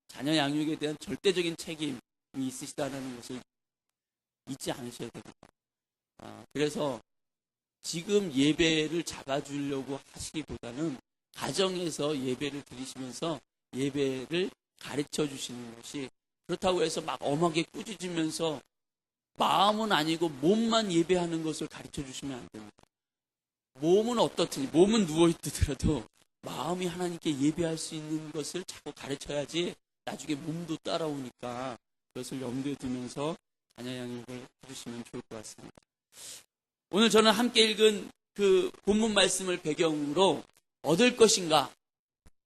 자녀 양육에 대한 절대적인 책임이 있으시다는 것을 잊지 않으셔야 됩니다. 그래서 지금 예배를 잡아주려고 하시기보다는 가정에서 예배를 드리시면서 예배를 가르쳐 주시는 것이, 그렇다고 해서 막 엄하게 꾸짖으면서 마음은 아니고 몸만 예배하는 것을 가르쳐 주시면 안 됩니다. 몸은 어떻든지, 몸은 누워있더라도 마음이 하나님께 예배할 수 있는 것을 자꾸 가르쳐야지 나중에 몸도 따라오니까 그것을 염두에 두면서 자녀 양육을 해주시면 좋을 것 같습니다. 오늘 저는 함께 읽은 그 본문 말씀을 배경으로 얻을 것인가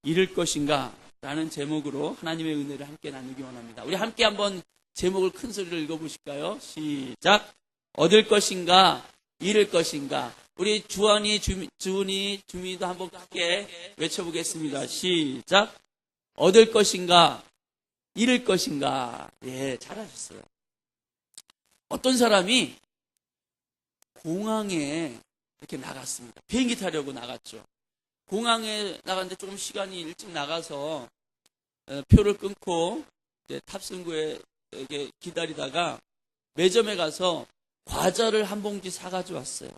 잃을 것인가 라는 제목으로 하나님의 은혜를 함께 나누기 원합니다. 우리 함께 한번 제목을 큰 소리로 읽어보실까요? 시작. 얻을 것인가 잃을 것인가. 우리 주은이 주민이도 한번 함께 외쳐보겠습니다. 시작. 얻을 것인가 잃을 것인가. 예, 잘하셨어요. 어떤 사람이 공항에 이렇게 나갔습니다. 비행기 타려고 나갔죠. 공항에 나갔는데 조금 시간이 일찍 나가서 표를 끊고 이제 탑승구에 이렇게 기다리다가 매점에 가서 과자를 한 봉지 사가지고 왔어요.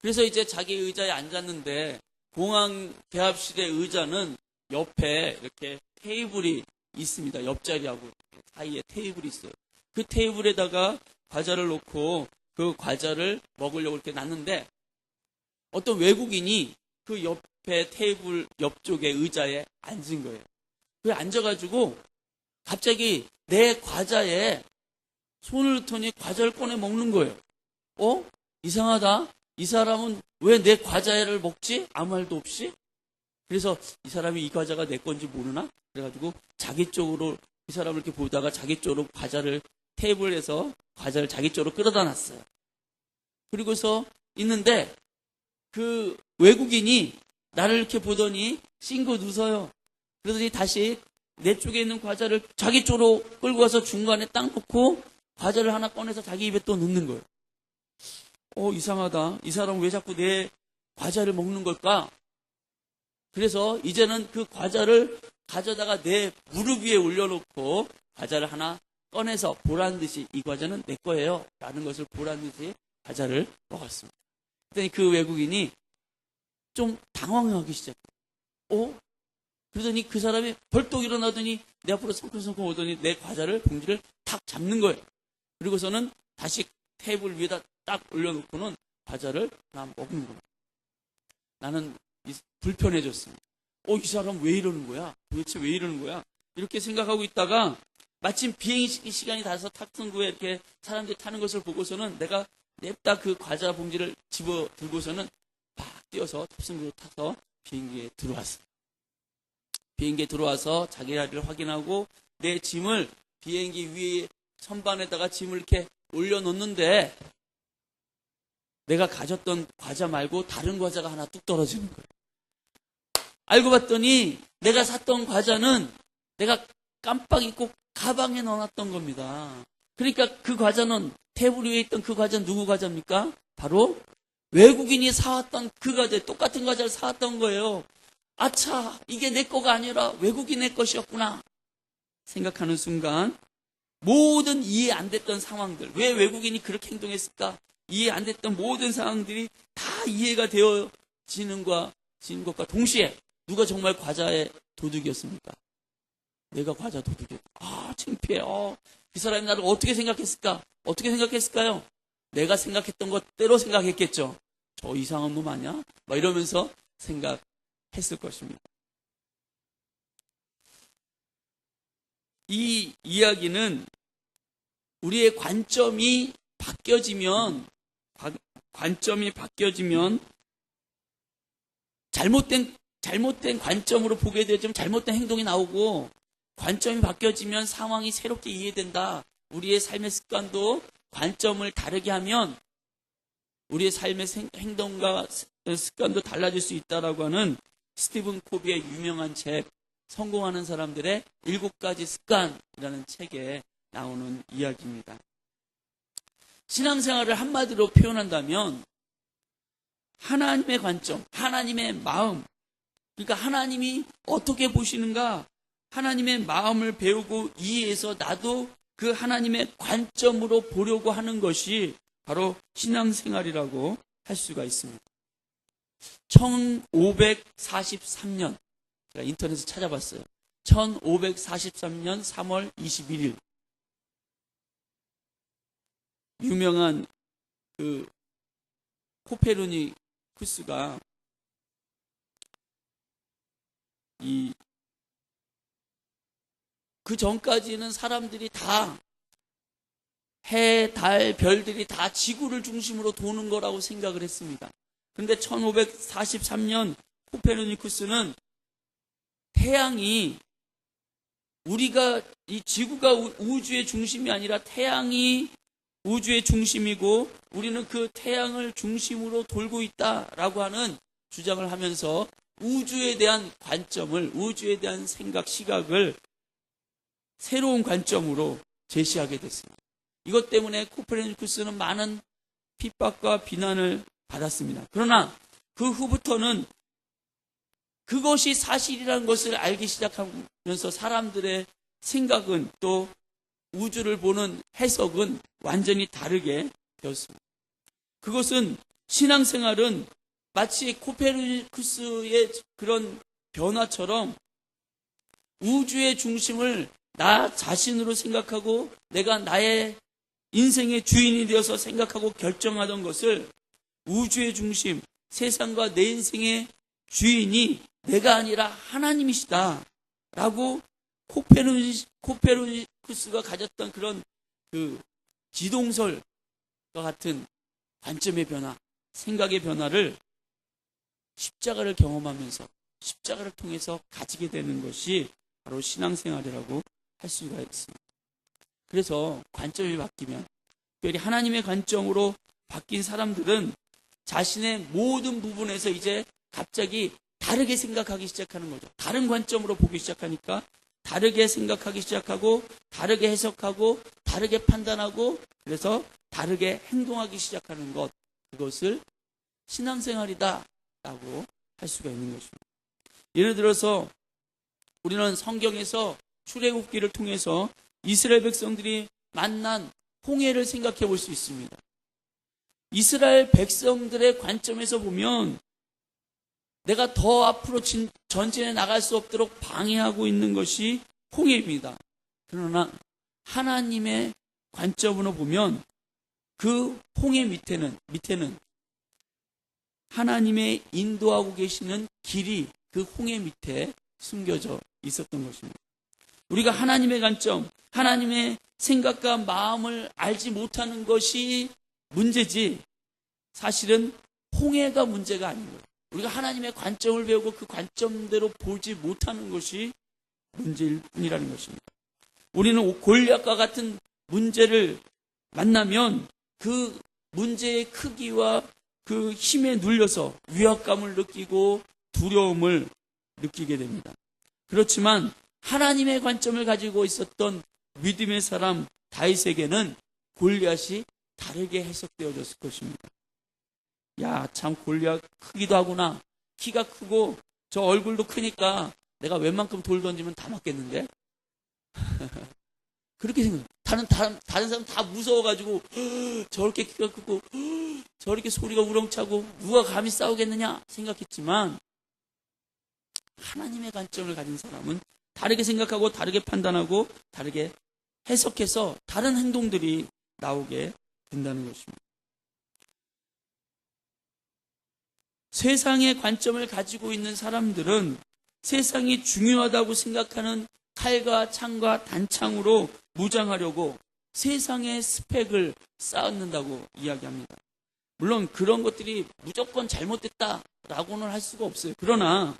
그래서 이제 자기 의자에 앉았는데 공항 대합실의 의자는 옆에 이렇게 테이블이 있습니다. 옆자리하고 사이에 테이블이 있어요. 그 테이블에다가 과자를 놓고 그 과자를 먹으려고 이렇게 놨는데 어떤 외국인이 그 옆에 테이블 옆쪽에 의자에 앉은 거예요. 그 앉아가지고 갑자기 내 과자에 손을 넣더니 과자를 꺼내 먹는 거예요. 이상하다. 이 사람은 왜 내 과자를 먹지? 아무 말도 없이? 그래서 이 사람이 이 과자가 내 건지 모르나? 그래가지고 자기 쪽으로 이 사람을 이렇게 보다가 자기 쪽으로 과자를 테이블에서 과자를 자기 쪽으로 끌어다 놨어요. 그리고서 있는데 그 외국인이 나를 이렇게 보더니 싱긋 웃어요. 그러더니 다시 내 쪽에 있는 과자를 자기 쪽으로 끌고 와서 중간에 딱 놓고 과자를 하나 꺼내서 자기 입에 또 넣는 거예요. 이상하다. 이 사람은 왜 자꾸 내 과자를 먹는 걸까? 그래서 이제는 그 과자를 가져다가 내 무릎 위에 올려놓고 과자를 하나 꺼내서 보란 듯이 이 과자는 내 거예요 라는 것을 보란 듯이 과자를 먹었습니다. 그랬더니 그 외국인이 좀 당황하기 시작해요. 그러더니 그 사람이 벌떡 일어나더니 내 앞으로 성큼성큼 오더니 내 과자를 봉지를 탁 잡는 거예요. 그리고서는 다시 테이블 위에다 딱 올려놓고는 과자를 하나 먹는 거예요. 나는 불편해졌습니다. 이 사람 왜 이러는 거야? 도대체 왜 이러는 거야? 이렇게 생각하고 있다가 마침 비행기 시간이 닿아서 탑승구에 이렇게 사람들이 타는 것을 보고서는 내가 냅다 그 과자 봉지를 집어 들고서는 막 뛰어서 탑승구로 타서 비행기에 들어왔어요. 비행기에 들어와서 자기 자리를 확인하고 내 짐을 비행기 위에 선반에다가 짐을 이렇게 올려놓는데 내가 가졌던 과자 말고 다른 과자가 하나 뚝 떨어지는 거예요. 알고 봤더니 내가 샀던 과자는 내가 깜빡 잊고 가방에 넣어놨던 겁니다. 그러니까 그 과자는 테이블 위에 있던 그 과자는 누구 과자입니까? 바로 외국인이 사왔던 그 과자, 똑같은 과자를 사왔던 거예요. 아차, 이게 내 거가 아니라 외국인의 것이었구나 생각하는 순간 모든 이해 안 됐던 상황들, 왜 외국인이 그렇게 행동했을까? 이해 안 됐던 모든 상황들이 다 이해가 되어지는 것과 동시에 누가 정말 과자의 도둑이었습니까? 내가 과자 도둑이었다. 창피해. 그 사람이 나를 어떻게 생각했을까? 어떻게 생각했을까요? 내가 생각했던 것대로 생각했겠죠. 저 이상한 놈 아니야? 막 이러면서 생각했을 것입니다. 이 이야기는 우리의 관점이 바뀌어지면 잘못된 관점으로 보게 되면 잘못된 행동이 나오고, 관점이 바뀌어지면 상황이 새롭게 이해된다. 우리의 삶의 습관도 관점을 다르게 하면 우리의 삶의 행동과 습관도 달라질 수 있다라고 하는 스티븐 코비의 유명한 책 성공하는 사람들의 7가지 습관이라는 책에 나오는 이야기입니다. 신앙생활을 한마디로 표현한다면 하나님의 관점, 하나님의 마음, 그러니까 하나님이 어떻게 보시는가, 하나님의 마음을 배우고 이해해서 나도 그 하나님의 관점으로 보려고 하는 것이 바로 신앙생활이라고 할 수가 있습니다. 1543년, 제가 인터넷에 찾아봤어요. 1543년 3월 21일. 유명한 그 코페르니쿠스가 그 전까지는 사람들이 다 해, 달, 별들이 다 지구를 중심으로 도는 거라고 생각을 했습니다. 그런데 1543년 코페르니쿠스는 태양이 우리가 이 지구가 우주의 중심이 아니라 태양이 우주의 중심이고 우리는 그 태양을 중심으로 돌고 있다라고 하는 주장을 하면서 우주에 대한 관점을, 우주에 대한 생각, 시각을 새로운 관점으로 제시하게 됐습니다. 이것 때문에 코페르니쿠스는 많은 핍박과 비난을 받았습니다. 그러나 그 후부터는 그것이 사실이라는 것을 알기 시작하면서 사람들의 생각은 또 우주를 보는 해석은 완전히 다르게 되었습니다. 그것은 신앙생활은 마치 코페르니쿠스의 그런 변화처럼 우주의 중심을 나 자신으로 생각하고 내가 나의 인생의 주인이 되어서 생각하고 결정하던 것을 우주의 중심, 세상과 내 인생의 주인이 내가 아니라 하나님이시다 라고 코페르니쿠스가 가졌던 그런 그 지동설과 같은 관점의 변화, 생각의 변화를 십자가를 경험하면서 십자가를 통해서 가지게 되는 것이 바로 신앙생활이라고 할 수가 있습니다. 그래서 관점이 바뀌면, 특별히 하나님의 관점으로 바뀐 사람들은 자신의 모든 부분에서 이제 갑자기 다르게 생각하기 시작하는 거죠. 다른 관점으로 보기 시작하니까 다르게 생각하기 시작하고 다르게 해석하고 다르게 판단하고 그래서 다르게 행동하기 시작하는 것, 그것을 신앙생활이다 라고 할 수가 있는 것입니다. 예를 들어서 우리는 성경에서 출애굽기를 통해서 이스라엘 백성들이 만난 홍해를 생각해 볼 수 있습니다. 이스라엘 백성들의 관점에서 보면 내가 더 앞으로 전진해 나갈 수 없도록 방해하고 있는 것이 홍해입니다. 그러나 하나님의 관점으로 보면 그 홍해 밑에는 하나님의 인도하고 계시는 길이 그 홍해 밑에 숨겨져 있었던 것입니다. 우리가 하나님의 관점, 하나님의 생각과 마음을 알지 못하는 것이 문제지 사실은 홍해가 문제가 아닌 거예요. 우리가 하나님의 관점을 배우고 그 관점대로 보지 못하는 것이 문제일 뿐이라는 것입니다. 우리는 골리앗과 같은 문제를 만나면 그 문제의 크기와 그 힘에 눌려서 위압감을 느끼고 두려움을 느끼게 됩니다. 그렇지만 하나님의 관점을 가지고 있었던 믿음의 사람 다윗에게는 골리앗이 다르게 해석되어졌을 것입니다. 야, 참 골리앗 크기도 하구나. 키가 크고 저 얼굴도 크니까 내가 웬만큼 돌 던지면 다 맞겠는데? 그렇게 생각해요. 다른 사람 다 무서워가지고 저렇게 키가 크고 저렇게 소리가 우렁차고 누가 감히 싸우겠느냐 생각했지만 하나님의 관점을 가진 사람은 다르게 생각하고 다르게 판단하고 다르게 해석해서 다른 행동들이 나오게 된다는 것입니다. 세상의 관점을 가지고 있는 사람들은 세상이 중요하다고 생각하는 칼과 창과 단창으로 무장하려고 세상의 스펙을 쌓는다고 이야기합니다. 물론 그런 것들이 무조건 잘못됐다라고는 할 수가 없어요. 그러나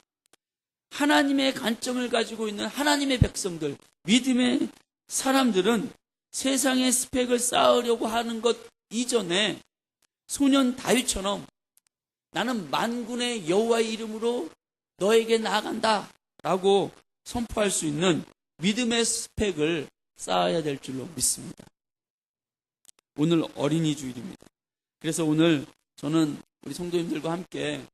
하나님의 관점을 가지고 있는 하나님의 백성들, 믿음의 사람들은 세상의 스펙을 쌓으려고 하는 것 이전에 소년 다윗처럼 나는 만군의 여호와의 이름으로 너에게 나아간다 라고 선포할 수 있는 믿음의 스펙을 쌓아야 될 줄로 믿습니다. 오늘 어린이 주일입니다. 그래서 오늘 저는 우리 성도님들과 함께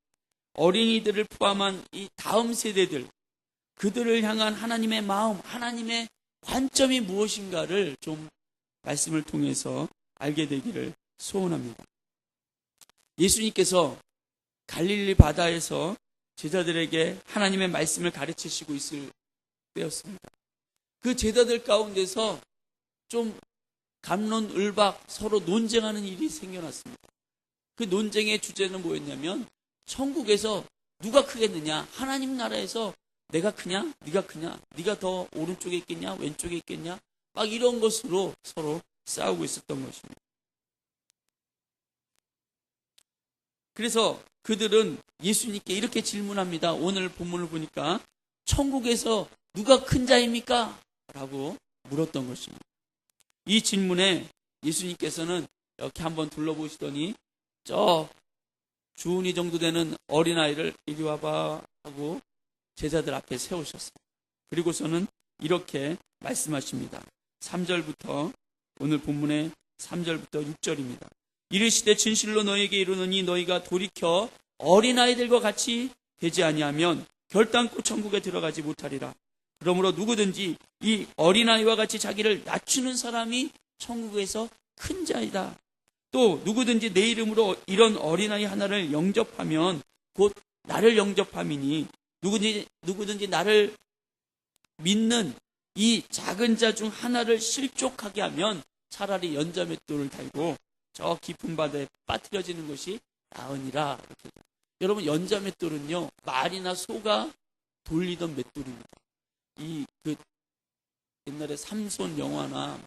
어린이들을 포함한 이 다음 세대들, 그들을 향한 하나님의 마음, 하나님의 관점이 무엇인가를 좀 말씀을 통해서 알게 되기를 소원합니다. 예수님께서 갈릴리 바다에서 제자들에게 하나님의 말씀을 가르치시고 있을 때였습니다. 그 제자들 가운데서 좀 갑론을박 서로 논쟁하는 일이 생겨났습니다. 그 논쟁의 주제는 뭐였냐면 천국에서 누가 크겠느냐, 하나님 나라에서 내가 크냐, 네가 크냐, 네가 더 오른쪽에 있겠냐, 왼쪽에 있겠냐, 막 이런 것으로 서로 싸우고 있었던 것입니다. 그래서 그들은 예수님께 이렇게 질문합니다. 오늘 본문을 보니까 천국에서 누가 큰 자입니까? 라고 물었던 것입니다. 이 질문에 예수님께서는 이렇게 한번 둘러보시더니 저 주은이 정도 되는 어린아이를 이리 와봐 하고 제자들 앞에 세우셨어요. 그리고서는 이렇게 말씀하십니다. 3절부터 오늘 본문의 3절부터 6절입니다. 이르시되 진실로 너희에게 이르노니 너희가 돌이켜 어린아이들과 같이 되지 아니하면 결단코 천국에 들어가지 못하리라. 그러므로 누구든지 이 어린아이와 같이 자기를 낮추는 사람이 천국에서 큰 자이다. 또 누구든지 내 이름으로 이런 어린아이 하나를 영접하면 곧 나를 영접함이니 누구든지 나를 믿는 이 작은 자 중 하나를 실족하게 하면 차라리 연자맷돌을 달고 저 깊은 바다에 빠뜨려지는 것이 나으니라. 여러분, 연자맷돌은요 말이나 소가 돌리던 맷돌입니다. 옛날에 삼손 영화나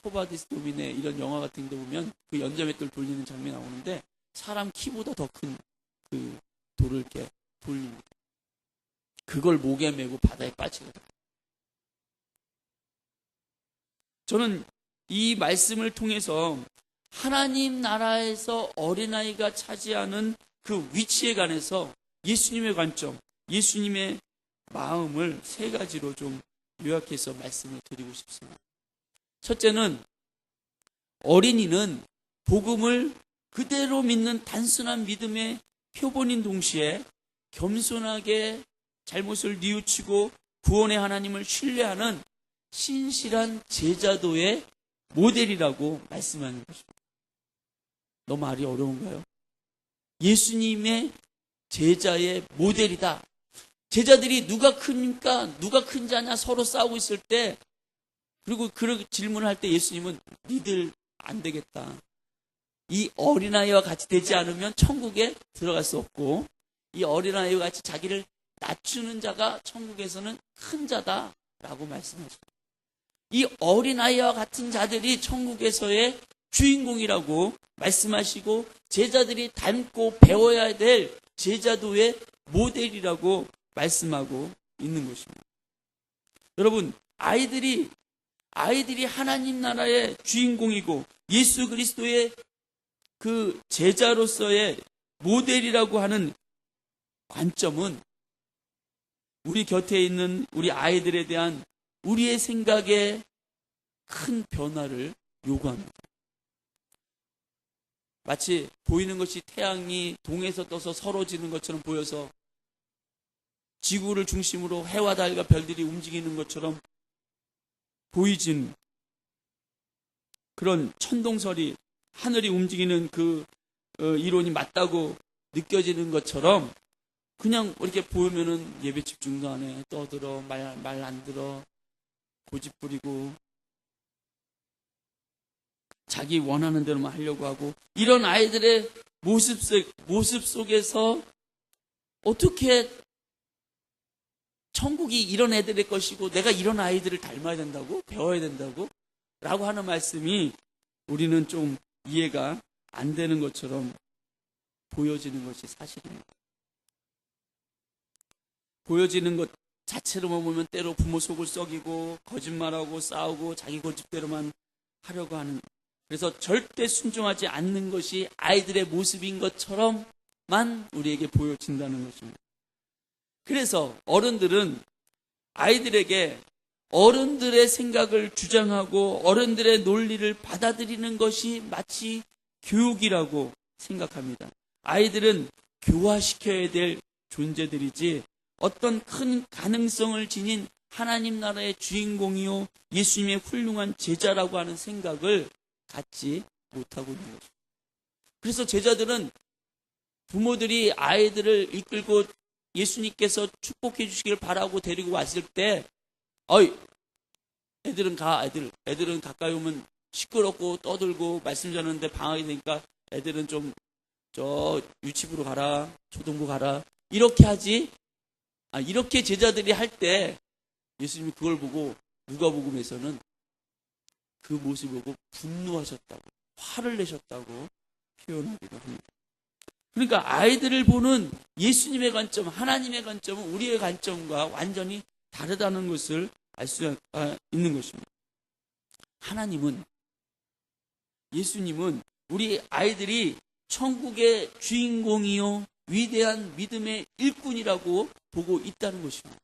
포바디스 도민의 이런 영화 같은 데 보면 그 연자맷돌 돌리는 장면이 나오는데 사람 키보다 더 큰 그 돌을 이렇게 돌립니다. 그걸 목에 메고 바다에 빠지거든요. 저는 이 말씀을 통해서 하나님 나라에서 어린아이가 차지하는 그 위치에 관해서 예수님의 관점, 예수님의 마음을 세 가지로 좀 요약해서 말씀을 드리고 싶습니다. 첫째는 어린이는 복음을 그대로 믿는 단순한 믿음의 표본인 동시에 겸손하게 잘못을 뉘우치고 구원의 하나님을 신뢰하는 신실한 제자도의 모델이라고 말씀하는 것입니다. 너무 말이 어려운가요? 예수님의 제자의 모델이다. 제자들이 누가 크니까 누가 큰 자냐 서로 싸우고 있을 때, 그리고 그런 질문을 할 때 예수님은 니들 안 되겠다. 이 어린아이와 같이 되지 않으면 천국에 들어갈 수 없고, 이 어린아이와 같이 자기를 낮추는 자가 천국에서는 큰 자다라고 말씀하십니다. 이 어린아이와 같은 자들이 천국에서의 주인공이라고 말씀하시고 제자들이 닮고 배워야 될 제자도의 모델이라고 말씀하고 있는 것입니다. 여러분, 아이들이 하나님 나라의 주인공이고 예수 그리스도의 그 제자로서의 모델이라고 하는 관점은 우리 곁에 있는 우리 아이들에 대한 우리의 생각에 큰 변화를 요구합니다. 마치 보이는 것이 태양이 동에서 떠서 서로 지는 것처럼 보여서 지구를 중심으로 해와 달과 별들이 움직이는 것처럼 보이진 그런 천동설이, 하늘이 움직이는 그 이론이 맞다고 느껴지는 것처럼 그냥 이렇게 보면은 예배 집중도 안 해, 떠들어, 말 안 들어, 고집 부리고 자기 원하는 대로만 하려고 하고, 이런 아이들의 모습 속에서 어떻게 천국이 이런 애들의 것이고 내가 이런 아이들을 닮아야 된다고? 배워야 된다고? 라고 하는 말씀이 우리는 좀 이해가 안 되는 것처럼 보여지는 것이 사실입니다. 보여지는 것 자체로만 보면 때로 부모 속을 썩이고 거짓말하고 싸우고 자기 고집대로만 하려고 하는, 그래서 절대 순종하지 않는 것이 아이들의 모습인 것처럼만 우리에게 보여진다는 것입니다. 그래서 어른들은 아이들에게 어른들의 생각을 주장하고 어른들의 논리를 받아들이는 것이 마치 교육이라고 생각합니다. 아이들은 교화시켜야 될 존재들이지 어떤 큰 가능성을 지닌 하나님 나라의 주인공이요 예수님의 훌륭한 제자라고 하는 생각을 갖지 못하고 있는 것입니다. 그래서 제자들은 부모들이 아이들을 이끌고 예수님께서 축복해 주시길 바라고 데리고 왔을 때 어이 애들은 애들은 가까이 오면 시끄럽고 떠들고 말씀 전하는데 방학이 되니까 애들은 좀 저 유치부로 가라, 초등부 가라 이렇게 하지. 이렇게 제자들이 할 때 예수님이 그걸 보고 누가복음에서는 그 모습을 보고 분노하셨다고, 화를 내셨다고 표현하기도 합니다. 그러니까 아이들을 보는 예수님의 관점, 하나님의 관점은 우리의 관점과 완전히 다르다는 것을 알 수 있는 것입니다. 예수님은 우리 아이들이 천국의 주인공이요 위대한 믿음의 일꾼이라고 보고 있다는 것입니다.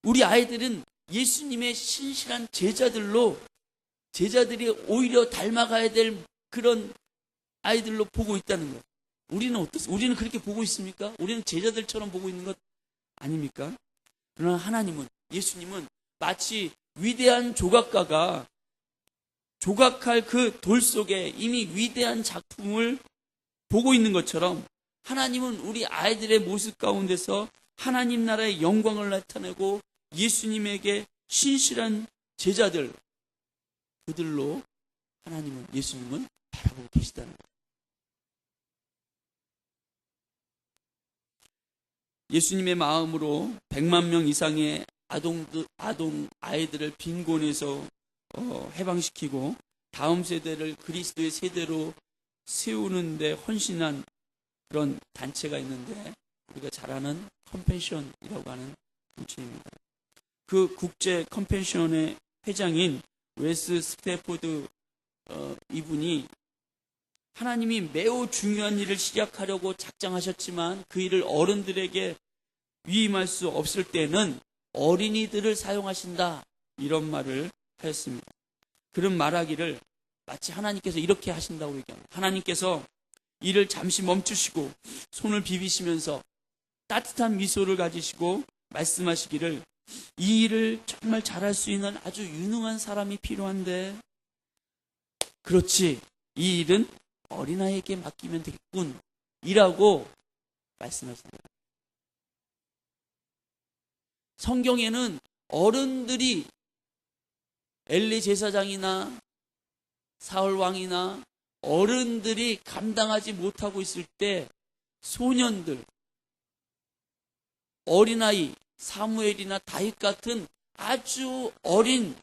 우리 아이들은 예수님의 신실한 제자들이 오히려 닮아가야 될 그런 아이들로 보고 있다는 거예요. 우리는 어떻습니까? 우리는 그렇게 보고 있습니까? 우리는 제자들처럼 보고 있는 것 아닙니까? 그러나 예수님은 마치 위대한 조각가가 조각할 그 돌 속에 이미 위대한 작품을 보고 있는 것처럼 하나님은 우리 아이들의 모습 가운데서 하나님 나라의 영광을 나타내고 예수님에게 신실한 제자들, 그들로 예수님은 바라보고 계시다는 거예요. 예수님의 마음으로 100만 명 이상의 아이들을 빈곤에서 해방시키고 다음 세대를 그리스도의 세대로 세우는데 헌신한 그런 단체가 있는데 우리가 잘 아는 컴패션이라고 하는 단체입니다. 그 국제 컴패션의 회장인 웨스 스태포드 이분이 하나님이 매우 중요한 일을 시작하려고 작정하셨지만 그 일을 어른들에게 위임할 수 없을 때는 어린이들을 사용하신다, 이런 말을 하였습니다. 그런 말하기를 마치 하나님께서 이렇게 하신다고 얘기합니다. 하나님께서 일을 잠시 멈추시고 손을 비비시면서 따뜻한 미소를 가지시고 말씀하시기를 이 일을 정말 잘할 수 있는 아주 유능한 사람이 필요한데, 그렇지, 이 일은 어린아이에게 맡기면 되겠군 이라고 말씀하십니다. 성경에는 어른들이 엘리 제사장이나 사울 왕이나 어른들이 감당하지 못하고 있을 때 소년들, 어린아이, 사무엘이나 다윗 같은 아주 어린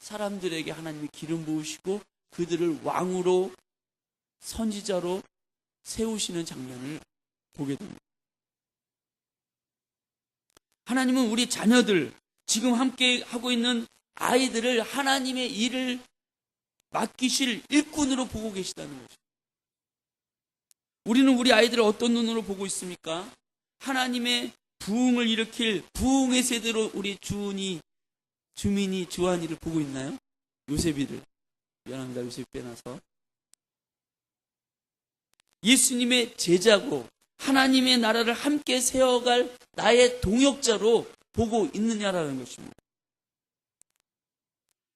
사람들에게 하나님이 기름 부으시고 그들을 왕으로, 선지자로 세우시는 장면을 보게 됩니다. 하나님은 우리 자녀들, 지금 함께 하고 있는 아이들을 하나님의 일을 맡기실 일꾼으로 보고 계시다는 거죠. 우리는 우리 아이들을 어떤 눈으로 보고 있습니까? 하나님의 부흥을 일으킬 부흥의 세대로 우리 주민이 주한이를 보고 있나요? 요셉이를. 미안합니다. 요셉 빼놔서. 예수님의 제자고 하나님의 나라를 함께 세워갈 나의 동역자로 보고 있느냐라는 것입니다.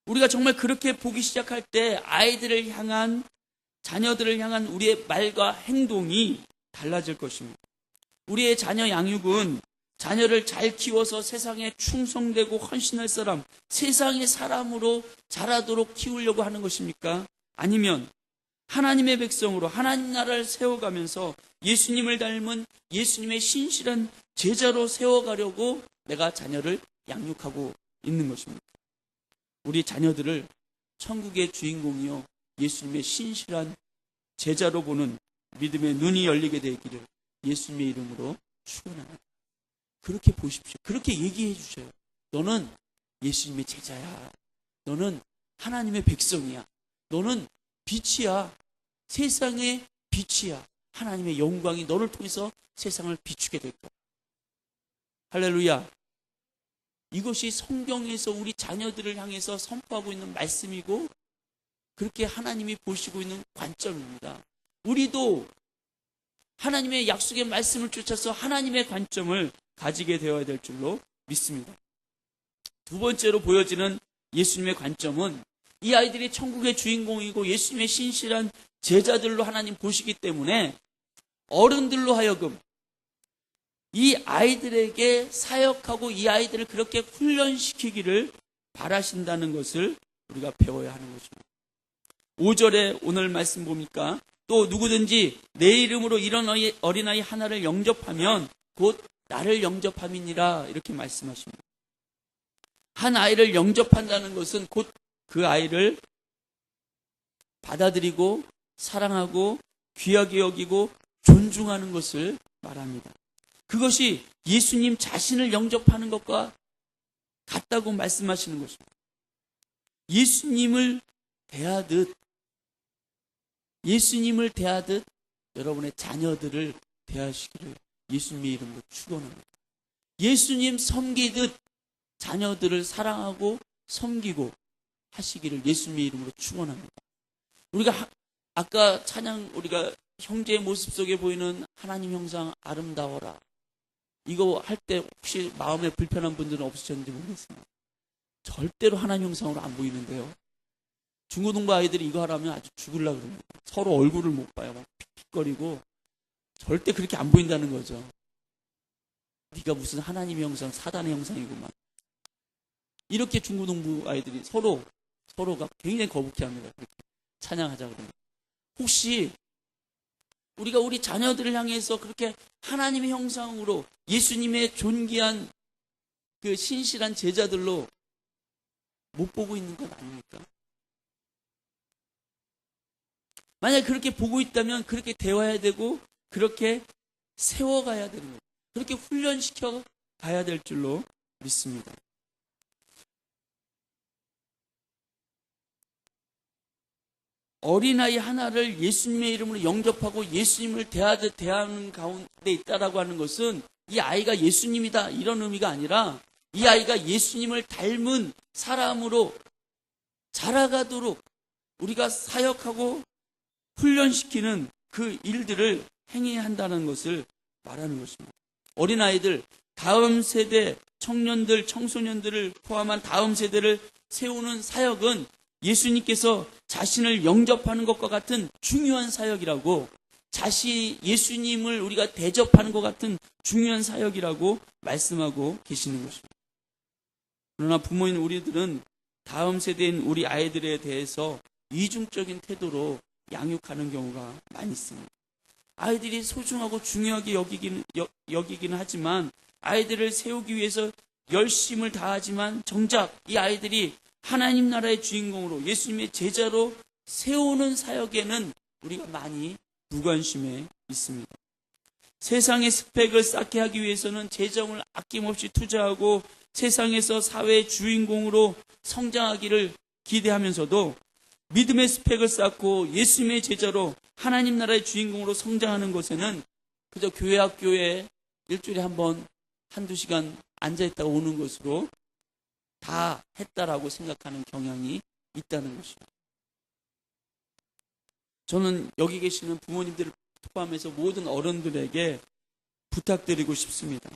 우리가 정말 그렇게 보기 시작할 때 아이들을 향한, 자녀들을 향한 우리의 말과 행동이 달라질 것입니다. 우리의 자녀 양육은 자녀를 잘 키워서 세상에 충성되고 헌신할 사람, 세상의 사람으로 자라도록 키우려고 하는 것입니까? 아니면 하나님의 백성으로 하나님 나라를 세워가면서 예수님을 닮은 예수님의 신실한 제자로 세워가려고 내가 자녀를 양육하고 있는 것입니다. 우리 자녀들을 천국의 주인공이요 예수님의 신실한 제자로 보는 믿음의 눈이 열리게 되기를 예수님의 이름으로 축원합니다. 그렇게 보십시오. 그렇게 얘기해 주셔요. 너는 예수님의 제자야. 너는 하나님의 백성이야. 너는 빛이야. 세상의 빛이야. 하나님의 영광이 너를 통해서 세상을 비추게 될 거야. 할렐루야. 이것이 성경에서 우리 자녀들을 향해서 선포하고 있는 말씀이고 그렇게 하나님이 보시고 있는 관점입니다. 우리도 하나님의 약속의 말씀을 쫓아서 하나님의 관점을 가지게 되어야 될 줄로 믿습니다. 두 번째로 보여지는 예수님의 관점은 이 아이들이 천국의 주인공이고 예수님의 신실한 제자들로 하나님 보시기 때문에 어른들로 하여금 이 아이들에게 사역하고 이 아이들을 그렇게 훈련시키기를 바라신다는 것을 우리가 배워야 하는 것입니다. 5절에 오늘 말씀 보니까 또 누구든지 내 이름으로 이런 어린아이 하나를 영접하면 곧 나를 영접함이니라 이렇게 말씀하십니다. 한 아이를 영접한다는 것은 곧 그 아이를 받아들이고 사랑하고 귀하게 여기고 존중하는 것을 말합니다. 그것이 예수님 자신을 영접하는 것과 같다고 말씀하시는 것입니다. 예수님을 대하듯 여러분의 자녀들을 대하시기를 예수님의 이름으로 축원합니다. 예수님 섬기듯 자녀들을 사랑하고 섬기고 하시기를 예수님의 이름으로 축원합니다. 우리가 아까 찬양 우리가 형제의 모습 속에 보이는 하나님 형상 아름다워라. 이거 할 때 혹시 마음에 불편한 분들은 없으셨는지 모르겠습니다. 절대로 하나님 형상으로 안 보이는데요. 중고등부 아이들이 이거 하라면 아주 죽으려고 그럽니다. 서로 얼굴을 못 봐요. 막 픽픽거리고 절대 그렇게 안 보인다는 거죠. 네가 무슨 하나님의 형상, 사단의 형상이구만. 이렇게 중고등부 아이들이 서로가 굉장히 거북해합니다. 그렇게 찬양하자 그러면. 혹시 우리가 우리 자녀들을 향해서 그렇게 하나님의 형상으로 예수님의 존귀한 그 신실한 제자들로 못 보고 있는 건 아닙니까? 만약 그렇게 보고 있다면 그렇게 대화해야 되고 그렇게 세워가야 되는 거예요. 그렇게 훈련시켜 가야 될 줄로 믿습니다. 어린아이 하나를 예수님의 이름으로 영접하고 예수님을 대하듯 대하는 가운데 있다라고 하는 것은 이 아이가 예수님이다 이런 의미가 아니라 이 아이가 예수님을 닮은 사람으로 자라가도록 우리가 사역하고 훈련시키는 그 일들을 행해야 한다는 것을 말하는 것입니다. 어린아이들, 다음 세대 청년들, 청소년들을 포함한 다음 세대를 세우는 사역은 예수님께서 자신을 영접하는 것과 같은 중요한 사역이라고, 예수님을 우리가 대접하는 것 같은 중요한 사역이라고 말씀하고 계시는 것입니다. 그러나 부모인 우리들은 다음 세대인 우리 아이들에 대해서 이중적인 태도로 양육하는 경우가 많이 있습니다. 아이들이 소중하고 중요하게 여기기는 하지만 아이들을 세우기 위해서 열심을 다하지만 정작 이 아이들이 하나님 나라의 주인공으로 예수님의 제자로 세우는 사역에는 우리가 많이 무관심해 있습니다. 세상의 스펙을 쌓게 하기 위해서는 재정을 아낌없이 투자하고 세상에서 사회의 주인공으로 성장하기를 기대하면서도 믿음의 스펙을 쌓고 예수님의 제자로 하나님 나라의 주인공으로 성장하는 것에는 그저 교회 학교에 일주일에 한 번, 한두 시간 앉아있다 오는 것으로 다 했다라고 생각하는 경향이 있다는 것입니다. 저는 여기 계시는 부모님들을 포함해서 모든 어른들에게 부탁드리고 싶습니다.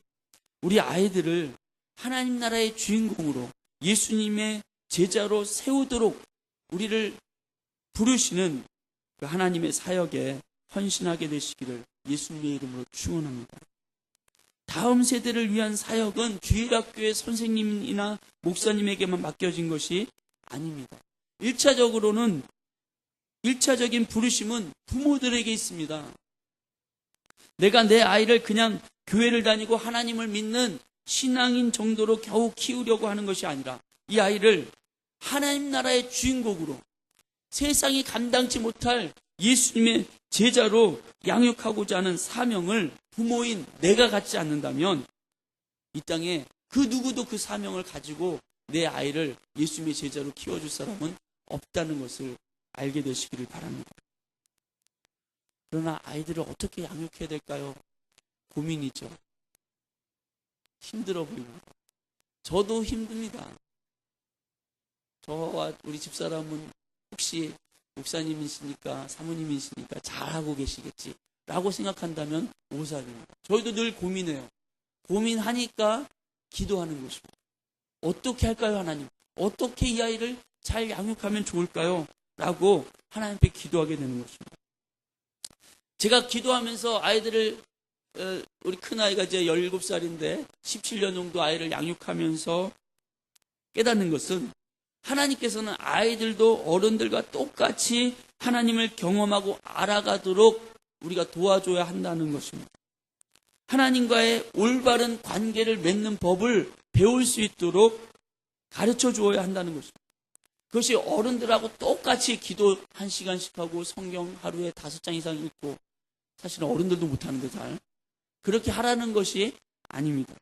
우리 아이들을 하나님 나라의 주인공으로 예수님의 제자로 세우도록 우리를 부르시는 그 하나님의 사역에 헌신하게 되시기를 예수님의 이름으로 축원합니다. 다음 세대를 위한 사역은 주일학교의 선생님이나 목사님에게만 맡겨진 것이 아닙니다. 1차적인 부르심은 부모들에게 있습니다. 내가 내 아이를 그냥 교회를 다니고 하나님을 믿는 신앙인 정도로 겨우 키우려고 하는 것이 아니라 이 아이를 하나님 나라의 주인공으로 세상이 감당치 못할 예수님의 제자로 양육하고자 하는 사명을 부모인 내가 갖지 않는다면 이 땅에 그 누구도 그 사명을 가지고 내 아이를 예수님의 제자로 키워줄 사람은 없다는 것을 알게 되시기를 바랍니다. 그러나 아이들을 어떻게 양육해야 될까요? 고민이죠. 힘들어 보입니다. 저도 힘듭니다. 저와 우리 집사람은 혹시 목사님이시니까 사모님이시니까 잘하고 계시겠지 라고 생각한다면 오산입니다. 저희도 늘 고민해요. 고민하니까 기도하는 것입니다. 어떻게 할까요, 하나님? 어떻게 이 아이를 잘 양육하면 좋을까요? 라고 하나님 앞에 기도하게 되는 것입니다. 제가 기도하면서 아이들을, 우리 큰아이가 이제 17살인데 17년 정도 아이를 양육하면서 깨닫는 것은, 하나님께서는 아이들도 어른들과 똑같이 하나님을 경험하고 알아가도록 우리가 도와줘야 한다는 것입니다. 하나님과의 올바른 관계를 맺는 법을 배울 수 있도록 가르쳐 주어야 한다는 것입니다. 그것이 어른들하고 똑같이 기도 1시간씩 하고 성경 하루에 5장 이상 읽고, 사실은 어른들도 못하는데 잘 그렇게 하라는 것이 아닙니다.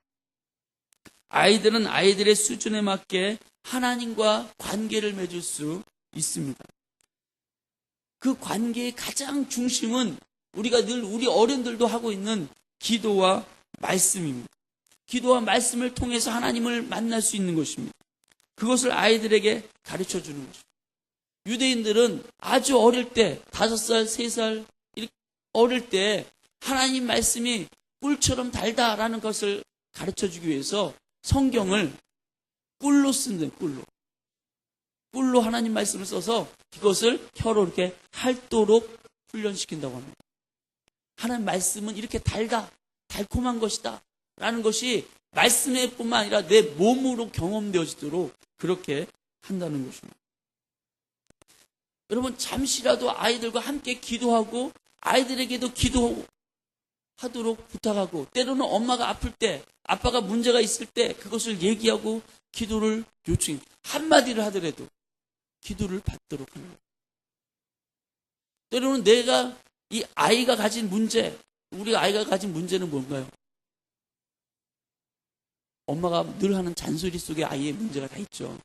아이들은 아이들의 수준에 맞게 하나님과 관계를 맺을 수 있습니다. 그 관계의 가장 중심은 우리가 늘 우리 어른들도 하고 있는 기도와 말씀입니다. 기도와 말씀을 통해서 하나님을 만날 수 있는 것입니다. 그것을 아이들에게 가르쳐 주는 것입니다. 유대인들은 아주 어릴 때, 5살, 3살 이렇게 어릴 때 하나님 말씀이 꿀처럼 달다라는 것을 가르쳐 주기 위해서 성경을 꿀로 쓴대요. 꿀로 하나님 말씀을 써서 이것을 혀로 이렇게 핥도록 훈련시킨다고 합니다. 하나님 말씀은 이렇게 달콤한 것이다 라는 것이 말씀에 뿐만 아니라 내 몸으로 경험되어지도록 그렇게 한다는 것입니다. 여러분, 잠시라도 아이들과 함께 기도하고 아이들에게도 기도하도록 부탁하고, 때로는 엄마가 아플 때, 아빠가 문제가 있을 때 그것을 얘기하고 기도를 요청, 한마디를 하더라도 기도를 받도록 하는 거예요. 때로는 내가 이 아이가 가진 문제, 우리 아이가 가진 문제는 뭔가요? 엄마가 늘 하는 잔소리 속에 아이의 문제가 다 있죠.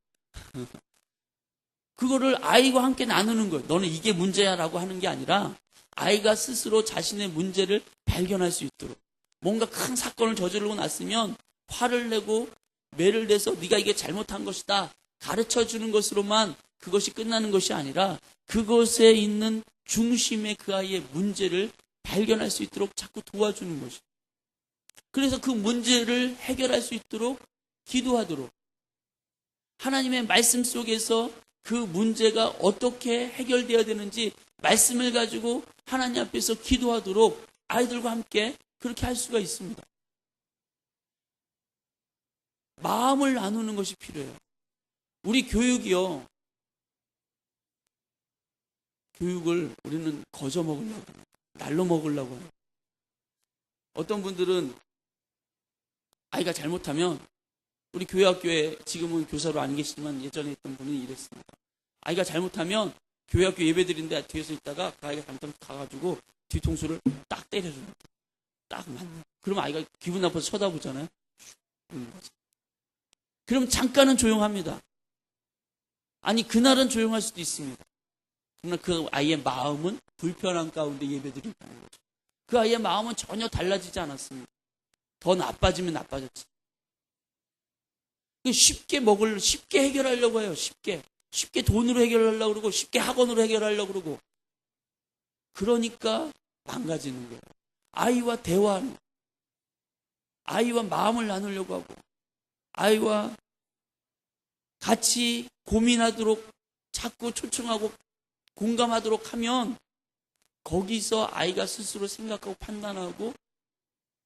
그거를 아이와 함께 나누는 거예요. 너는 이게 문제야 라고 하는 게 아니라 아이가 스스로 자신의 문제를 발견할 수 있도록, 뭔가 큰 사건을 저지르고 났으면 화를 내고 매를 내서 네가 이게 잘못한 것이다 가르쳐 주는 것으로만 그것이 끝나는 것이 아니라 그것에 있는 중심의 그 아이의 문제를 발견할 수 있도록 자꾸 도와주는 것이죠. 그래서 그 문제를 해결할 수 있도록 기도하도록, 하나님의 말씀 속에서 그 문제가 어떻게 해결되어야 되는지 말씀을 가지고 하나님 앞에서 기도하도록 아이들과 함께 그렇게 할 수가 있습니다. 마음을 나누는 것이 필요해요. 우리 교육이요, 교육을 우리는 거저 먹으려고 해요. 날로 먹으려고 해요. 어떤 분들은 아이가 잘못하면, 우리 교회 학교에 지금은 교사로 안 계시지만 예전에 있던 분이 이랬습니다. 아이가 잘못하면 교회 학교 예배드리는데 뒤에서 있다가 그 아이가 잘못하면 가가지고 뒤통수를 딱 때려줍니다. 딱 맞는. 그러면 아이가 기분 나빠서 쳐다보잖아요. 그럼 잠깐은 조용합니다. 아니, 그날은 조용할 수도 있습니다. 그러나 그 아이의 마음은 불편한 가운데 예배드린다는 거죠. 그 아이의 마음은 전혀 달라지지 않았습니다. 더 나빠지면 나빠졌지. 쉽게 해결하려고 해요. 쉽게 돈으로 해결하려고 그러고, 쉽게 학원으로 해결하려고 그러고. 그러니까 망가지는 거예요. 아이와 대화하는, 아이와 마음을 나누려고 하고, 아이와 같이 고민하도록 자꾸 초청하고 공감하도록 하면 거기서 아이가 스스로 생각하고 판단하고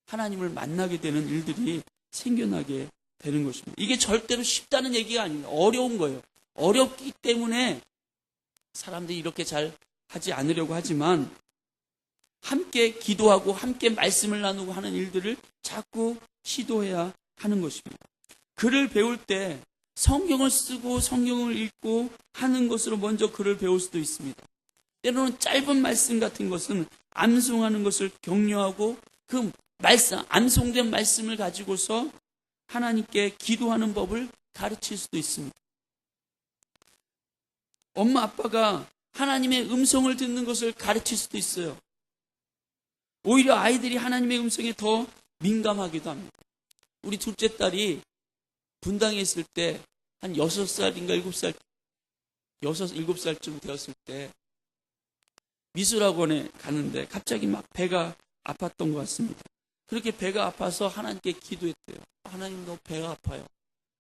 하나님을 만나게 되는 일들이 생겨나게 되는 것입니다. 이게 절대로 쉽다는 얘기가 아닙니다. 어려운 거예요. 어렵기 때문에 사람들이 이렇게 잘 하지 않으려고 하지만, 함께 기도하고 함께 말씀을 나누고 하는 일들을 자꾸 시도해야 하는 것입니다. 글을 배울 때 성경을 쓰고 성경을 읽고 하는 것으로 먼저 글을 배울 수도 있습니다. 때로는 짧은 말씀 같은 것은 암송하는 것을 격려하고 그 말씀, 암송된 말씀을 가지고서 하나님께 기도하는 법을 가르칠 수도 있습니다. 엄마 아빠가 하나님의 음성을 듣는 것을 가르칠 수도 있어요. 오히려 아이들이 하나님의 음성에 더 민감하기도 합니다. 우리 둘째 딸이 분당에 있을 때 한 6살인가 7살, 7쯤 되었을 때 미술학원에 가는데 갑자기 막 배가 아팠던 것 같습니다. 그렇게 배가 아파서 하나님께 기도했대요. 하나님, 너 배가 아파요.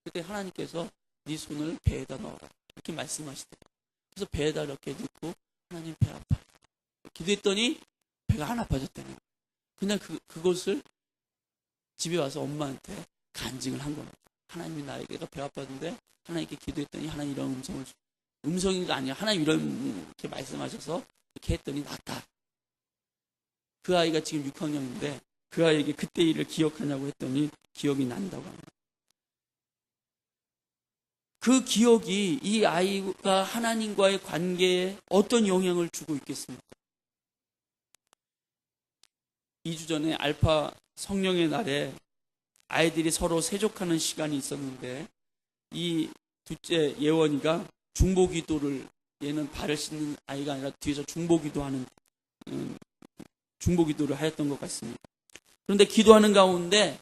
그때 하나님께서 네 손을 배에다 넣어라, 이렇게 말씀하시대요. 그래서 배에다 이렇게 넣고 하나님, 배 아파요. 기도했더니 배가 안 아파졌다는 거예요. 그냥 그것을 집에 와서 엄마한테 간증을 한 겁니다. 하나님이 나에게가 배 아팠는데 하나님께 기도했더니 하나님 이런 음성이가 아니라 하나님 이렇게 말씀하셔서 이렇게 했더니 낫다. 그 아이가 지금 6학년인데 그 아이에게 그때 일을 기억하냐고 했더니 기억이 난다고 합니다. 그 기억이 이 아이가 하나님과의 관계에 어떤 영향을 주고 있겠습니까? 2주 전에 알파 성령의 날에 아이들이 서로 세족하는 시간이 있었는데 이 둘째 예원이가 중보기도를, 얘는 발을 씻는 아이가 아니라 뒤에서 중보기도를 하였던 것 같습니다. 그런데 기도하는 가운데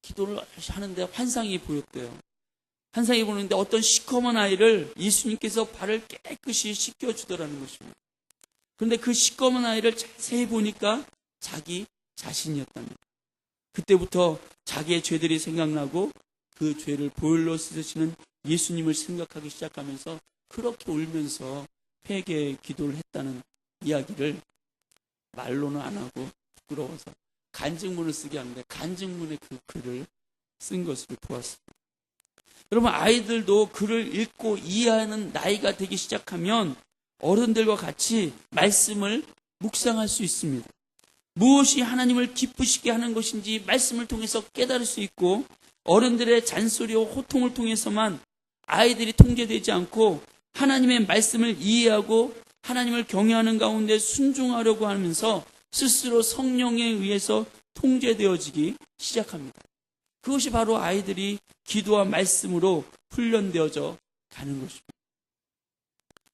기도를 하는데 환상이 보였대요. 환상이 보는데 어떤 시커먼 아이를 예수님께서 발을 깨끗이 씻겨주더라는 것입니다. 그런데 그 시커먼 아이를 자세히 보니까 자기 자신이었답니다. 그때부터 자기의 죄들이 생각나고 그 죄를 보혈로 씻으시는 예수님을 생각하기 시작하면서 그렇게 울면서 회개의 기도를 했다는 이야기를 말로는 안 하고 부끄러워서 간증문을 쓰게 하는데 간증문에 그 글을 쓴 것을 보았습니다. 여러분, 아이들도 글을 읽고 이해하는 나이가 되기 시작하면 어른들과 같이 말씀을 묵상할 수 있습니다. 무엇이 하나님을 기쁘시게 하는 것인지 말씀을 통해서 깨달을 수 있고, 어른들의 잔소리와 호통을 통해서만 아이들이 통제되지 않고 하나님의 말씀을 이해하고 하나님을 경외하는 가운데 순종하려고 하면서 스스로 성령에 의해서 통제되어지기 시작합니다. 그것이 바로 아이들이 기도와 말씀으로 훈련되어져 가는 것입니다.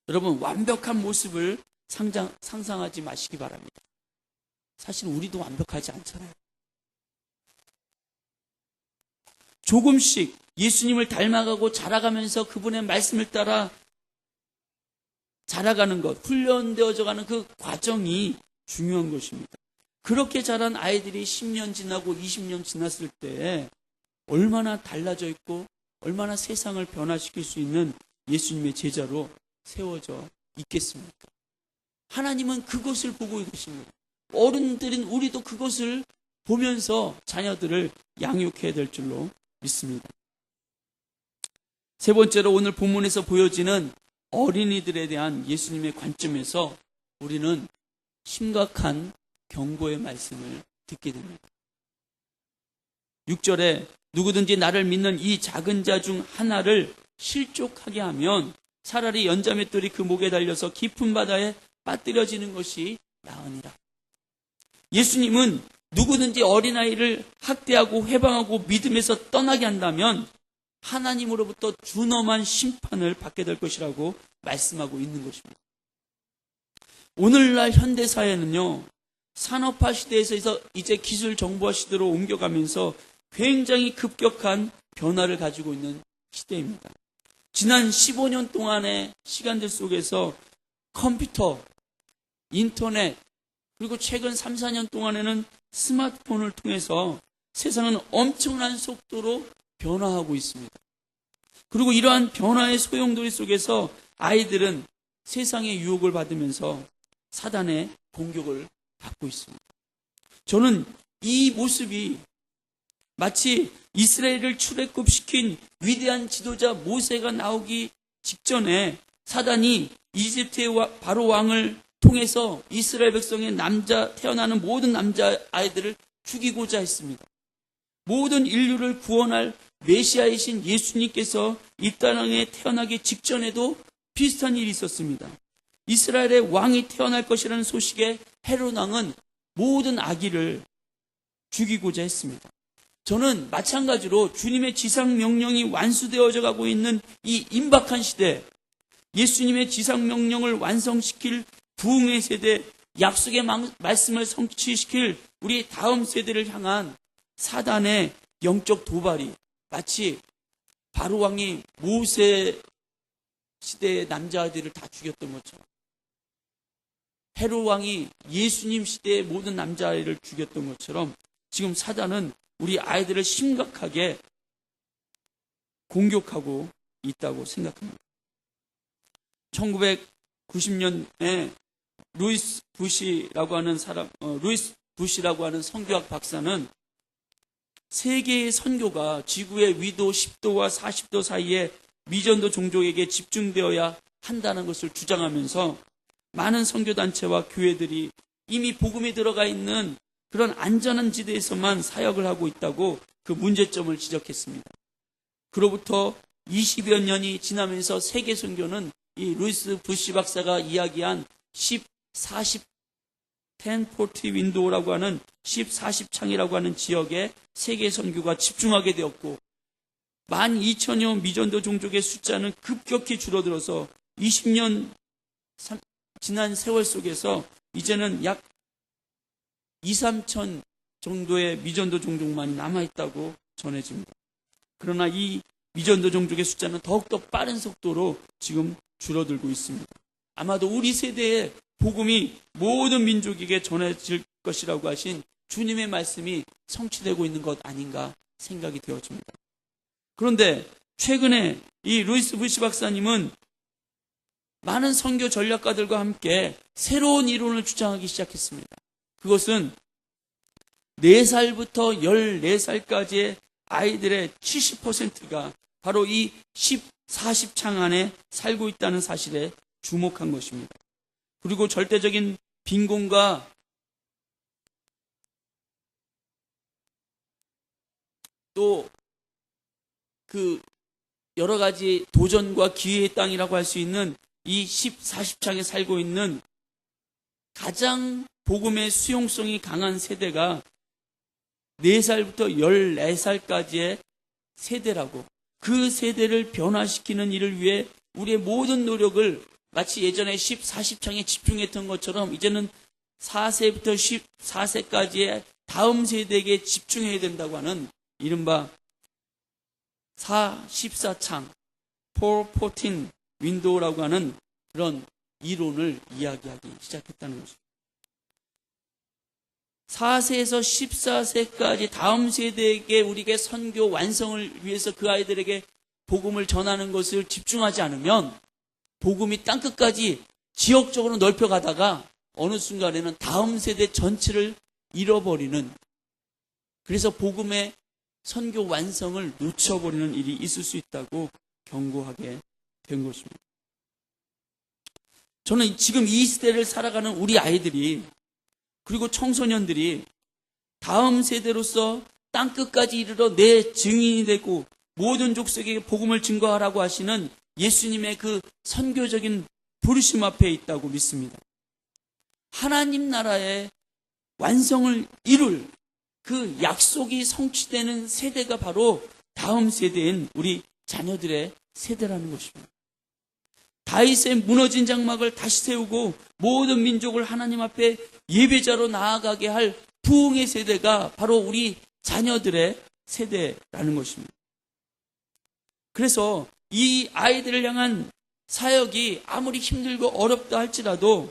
여러분, 완벽한 모습을 상상하지 마시기 바랍니다. 사실 우리도 완벽하지 않잖아요. 조금씩 예수님을 닮아가고 자라가면서 그분의 말씀을 따라 자라가는 것, 훈련되어져 가는 그 과정이 중요한 것입니다. 그렇게 자란 아이들이 10년 지나고 20년 지났을 때 얼마나 달라져 있고 얼마나 세상을 변화시킬 수 있는 예수님의 제자로 세워져 있겠습니까? 하나님은 그것을 보고 계십니다. 어른들인 우리도 그것을 보면서 자녀들을 양육해야 될 줄로 믿습니다. 세 번째로 오늘 본문에서 보여지는 어린이들에 대한 예수님의 관점에서 우리는 심각한 경고의 말씀을 듣게 됩니다. 6절에 누구든지 나를 믿는 이 작은 자 중 하나를 실족하게 하면 차라리 연자맷돌이 그 목에 달려서 깊은 바다에 빠뜨려지는 것이 나으니라. 예수님은 누구든지 어린아이를 학대하고 회방하고 믿음에서 떠나게 한다면 하나님으로부터 준엄한 심판을 받게 될 것이라고 말씀하고 있는 것입니다. 오늘날 현대사회는요, 산업화 시대에서 이제 기술 정보화 시대로 옮겨가면서 굉장히 급격한 변화를 가지고 있는 시대입니다. 지난 15년 동안의 시간들 속에서 컴퓨터, 인터넷, 그리고 최근 3, 4년 동안에는 스마트폰을 통해서 세상은 엄청난 속도로 변화하고 있습니다. 그리고 이러한 변화의 소용돌이 속에서 아이들은 세상의 유혹을 받으면서 사단의 공격을 받고 있습니다. 저는 이 모습이 마치 이스라엘을 출애굽시킨 위대한 지도자 모세가 나오기 직전에 사단이 이집트의 바로 왕을 통해서 이스라엘 백성의 태어나는 모든 남자 아이들을 죽이고자 했습니다. 모든 인류를 구원할 메시아이신 예수님께서 이 땅에 태어나기 직전에도 비슷한 일이 있었습니다. 이스라엘의 왕이 태어날 것이라는 소식에 헤롯 왕은 모든 아기를 죽이고자 했습니다. 저는 마찬가지로 주님의 지상 명령이 완수되어져 가고 있는 이 임박한 시대, 예수님의 지상 명령을 완성시킬 부흥의 세대, 약속의 말씀을 성취시킬 우리 다음 세대를 향한 사단의 영적 도발이 마치 바로 왕이 모세 시대의 남자아이들을 다 죽였던 것처럼 헤롯 왕이 예수님 시대의 모든 남자아이를 죽였던 것처럼 지금 사단은 우리 아이들을 심각하게 공격하고 있다고 생각합니다. 1990년에 루이스 부시라고 하는 선교학 박사는 세계의 선교가 지구의 위도 10도와 40도 사이에 미전도 종족에게 집중되어야 한다는 것을 주장하면서 많은 선교단체와 교회들이 이미 복음이 들어가 있는 그런 안전한 지대에서만 사역을 하고 있다고 그 문제점을 지적했습니다. 그로부터 20여 년이 지나면서 세계 선교는 이 루이스 부시 박사가 이야기한 10-40 윈도우라고 하는 10-40창이라고 하는 지역에 세계 선교가 집중하게 되었고 12,000여 미전도 종족의 숫자는 급격히 줄어들어서 20년 지난 세월 속에서 이제는 약 2-3천 정도의 미전도 종족만이 남아있다고 전해집니다. 그러나 이 미전도 종족의 숫자는 더욱더 빠른 속도로 지금 줄어들고 있습니다. 아마도 우리 세대의 복음이 모든 민족에게 전해질 것이라고 하신 주님의 말씀이 성취되고 있는 것 아닌가 생각이 되어집니다. 그런데 최근에 이 루이스 부시 박사님은 많은 선교 전략가들과 함께 새로운 이론을 주장하기 시작했습니다. 그것은 4살부터 14살까지의 아이들의 70%가 바로 이 10-40창 안에 살고 있다는 사실에 주목한 것입니다. 그리고 절대적인 빈곤과 또 그 여러 가지 도전과 기회의 땅이라고 할 수 있는 이 10-40창에 살고 있는 가장 복음의 수용성이 강한 세대가 4살부터 14살까지의 세대라고, 그 세대를 변화시키는 일을 위해 우리의 모든 노력을 마치 예전에 10-40창에 집중했던 것처럼 이제는 4세부터 14세까지의 다음 세대에게 집중해야 된다고 하는 이른바 14창, 4-14 윈도우라고 하는 그런 이론을 이야기하기 시작했다는 것입니다. 4세에서 14세까지 다음 세대에게 우리에게 선교 완성을 위해서 그 아이들에게 복음을 전하는 것을 집중하지 않으면 복음이 땅끝까지 지역적으로 넓혀가다가 어느 순간에는 다음 세대 전체를 잃어버리는, 그래서 복음의 선교 완성을 놓쳐버리는 일이 있을 수 있다고 경고하게 된 것입니다. 저는 지금 이 시대를 살아가는 우리 아이들이 그리고 청소년들이 다음 세대로서 땅끝까지 이르러 내 증인이 되고 모든 족속에게 복음을 증거하라고 하시는 예수님의 그 선교적인 부르심 앞에 있다고 믿습니다. 하나님 나라의 완성을 이룰 그 약속이 성취되는 세대가 바로 다음 세대인 우리 자녀들의 세대라는 것입니다. 다윗의 무너진 장막을 다시 세우고 모든 민족을 하나님 앞에 예배자로 나아가게 할 부흥의 세대가 바로 우리 자녀들의 세대라는 것입니다. 그래서 이 아이들을 향한 사역이 아무리 힘들고 어렵다 할지라도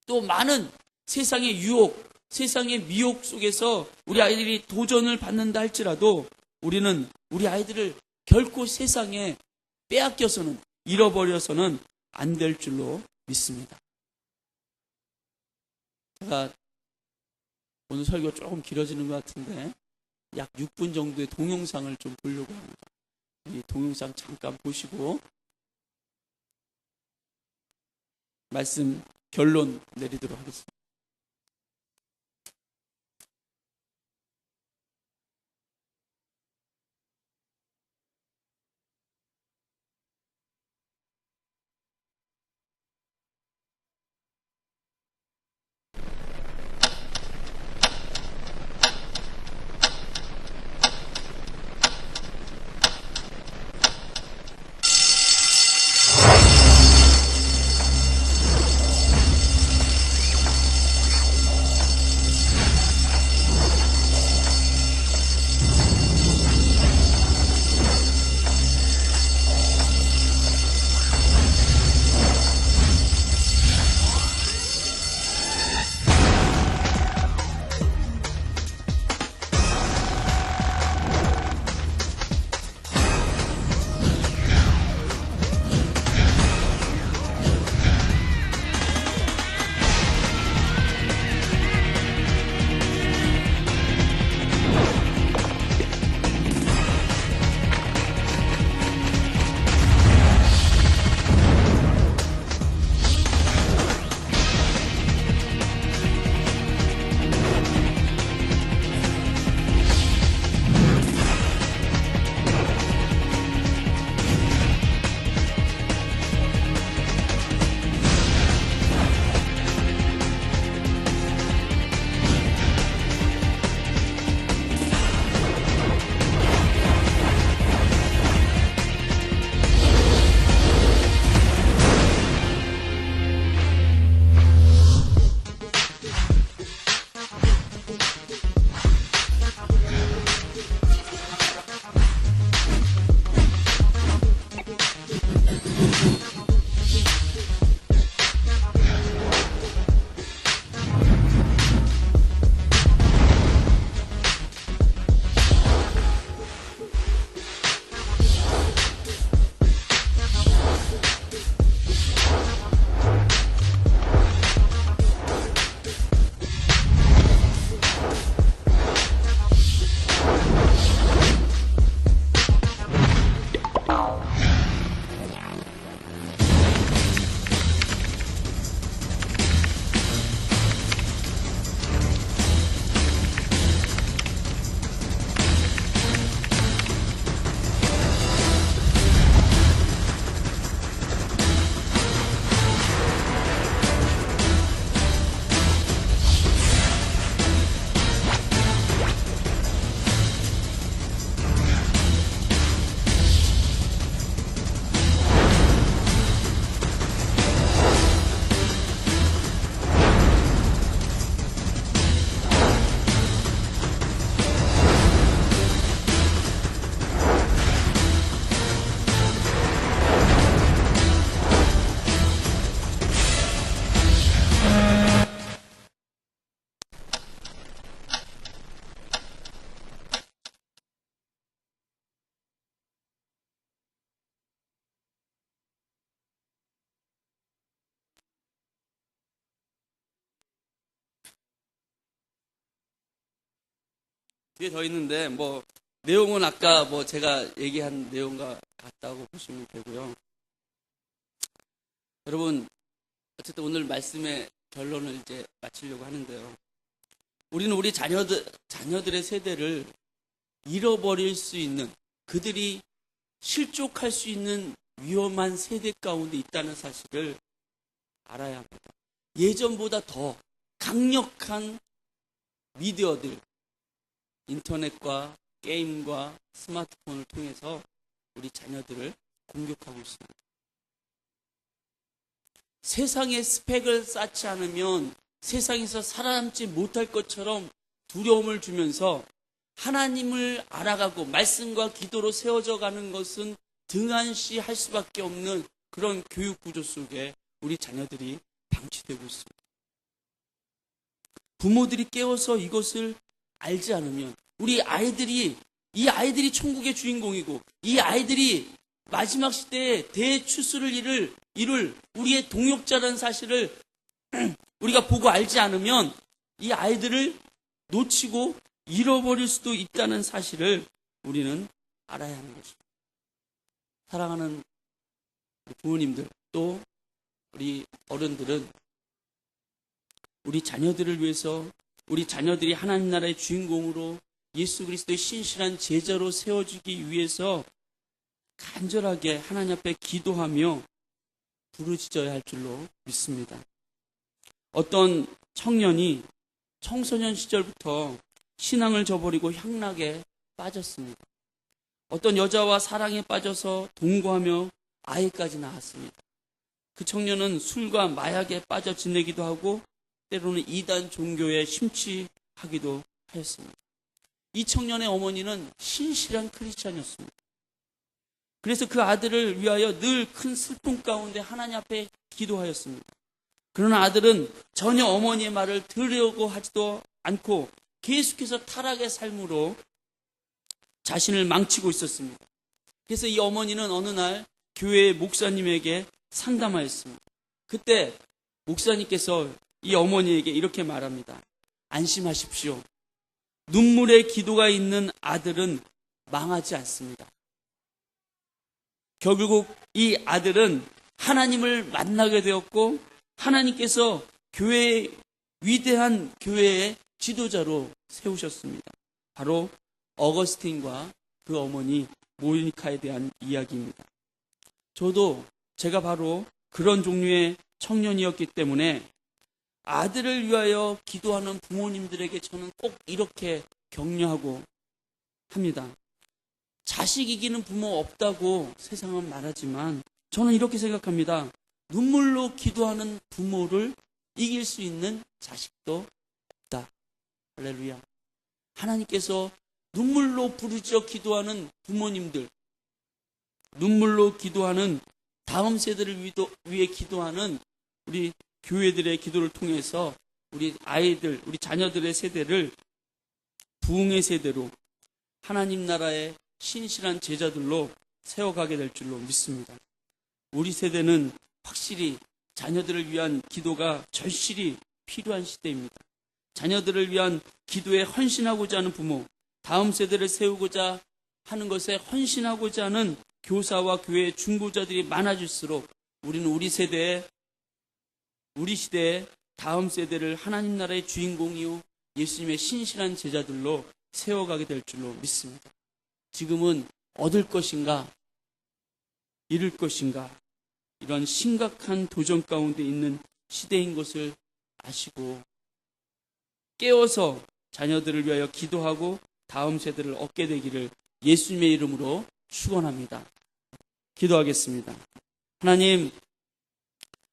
또 많은 세상의 유혹, 세상의 미혹 속에서 우리 아이들이 도전을 받는다 할지라도 우리는 우리 아이들을 결코 세상에 빼앗겨서는, 잃어버려서는 안 될 줄로 믿습니다. 제가 오늘 설교 조금 길어지는 것 같은데 약 6분 정도의 동영상을 좀 보려고 합니다. 이 동영상 잠깐 보시고 말씀 결론 내리도록 하겠습니다. 뒤에 더 있는데, 내용은 아까 제가 얘기한 내용과 같다고 보시면 되고요. 여러분, 어쨌든 오늘 말씀의 결론을 이제 마치려고 하는데요. 우리는 우리 자녀들의 세대를 잃어버릴 수 있는, 그들이 실족할 수 있는 위험한 세대 가운데 있다는 사실을 알아야 합니다. 예전보다 더 강력한 미디어들, 인터넷과 게임과 스마트폰을 통해서 우리 자녀들을 공격하고 있습니다. 세상의 스펙을 쌓지 않으면 세상에서 살아남지 못할 것처럼 두려움을 주면서 하나님을 알아가고 말씀과 기도로 세워져 가는 것은 등한시할 수밖에 없는 그런 교육 구조 속에 우리 자녀들이 방치되고 있습니다. 부모들이 깨워서 이것을 알지 않으면 이 아이들이 천국의 주인공이고 이 아이들이 마지막 시대에 대추수를 이룰 우리의 동역자라는 사실을 우리가 보고 알지 않으면 이 아이들을 놓치고 잃어버릴 수도 있다는 사실을 우리는 알아야 하는 것입니다. 사랑하는 부모님들, 또 우리 어른들은 우리 자녀들을 위해서, 우리 자녀들이 하나님 나라의 주인공으로 예수 그리스도의 신실한 제자로 세워주기 위해서 간절하게 하나님 앞에 기도하며 부르짖어야 할 줄로 믿습니다. 어떤 청년이 청소년 시절부터 신앙을 저버리고 향락에 빠졌습니다. 어떤 여자와 사랑에 빠져서 동거하며 아이까지 낳았습니다. 그 청년은 술과 마약에 빠져 지내기도 하고 때로는 이단 종교에 심취하기도 하였습니다. 이 청년의 어머니는 신실한 크리스찬이었습니다. 그래서 그 아들을 위하여 늘 큰 슬픔 가운데 하나님 앞에 기도하였습니다. 그러나 아들은 전혀 어머니의 말을 들으려고 하지도 않고 계속해서 타락의 삶으로 자신을 망치고 있었습니다. 그래서 이 어머니는 어느 날 교회 목사님에게 상담하였습니다. 그때 목사님께서 이 어머니에게 이렇게 말합니다. 안심하십시오. 눈물의 기도가 있는 아들은 망하지 않습니다. 결국 이 아들은 하나님을 만나게 되었고 하나님께서 위대한 교회의 지도자로 세우셨습니다. 바로 어거스틴과 그 어머니 모니카에 대한 이야기입니다. 제가 바로 그런 종류의 청년이었기 때문에 아들을 위하여 기도하는 부모님들에게 저는 꼭 이렇게 격려하고 합니다. 자식 이기는 부모 없다고 세상은 말하지만 저는 이렇게 생각합니다. 눈물로 기도하는 부모를 이길 수 있는 자식도 없다. 할렐루야. 하나님께서 눈물로 부르짖어 기도하는 부모님들, 눈물로 기도하는 다음 세대를 위해 기도하는 우리 교회들의 기도를 통해서 우리 아이들, 우리 자녀들의 세대를 부흥의 세대로 하나님 나라의 신실한 제자들로 세워가게 될 줄로 믿습니다. 우리 세대는 확실히 자녀들을 위한 기도가 절실히 필요한 시대입니다. 자녀들을 위한 기도에 헌신하고자 하는 부모, 다음 세대를 세우고자 하는 것에 헌신하고자 하는 교사와 교회 중보자들이 많아질수록 우리는 우리 시대에 다음 세대를 하나님 나라의 주인공이요 예수님의 신실한 제자들로 세워가게 될 줄로 믿습니다. 지금은 얻을 것인가 잃을 것인가 이런 심각한 도전 가운데 있는 시대인 것을 아시고 깨워서 자녀들을 위하여 기도하고 다음 세대를 얻게 되기를 예수님의 이름으로 축원합니다. 기도하겠습니다. 하나님,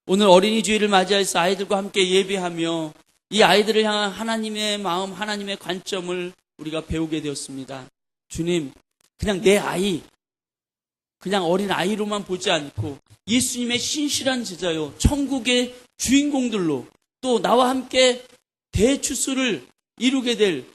오늘 어린이 주일을 맞이해서 아이들과 함께 예배하며 이 아이들을 향한 하나님의 마음, 하나님의 관점을 우리가 배우게 되었습니다. 주님, 그냥 내 아이, 그냥 어린 아이로만 보지 않고 예수님의 신실한 제자요, 천국의 주인공들로 또 나와 함께 대추수를 이루게 될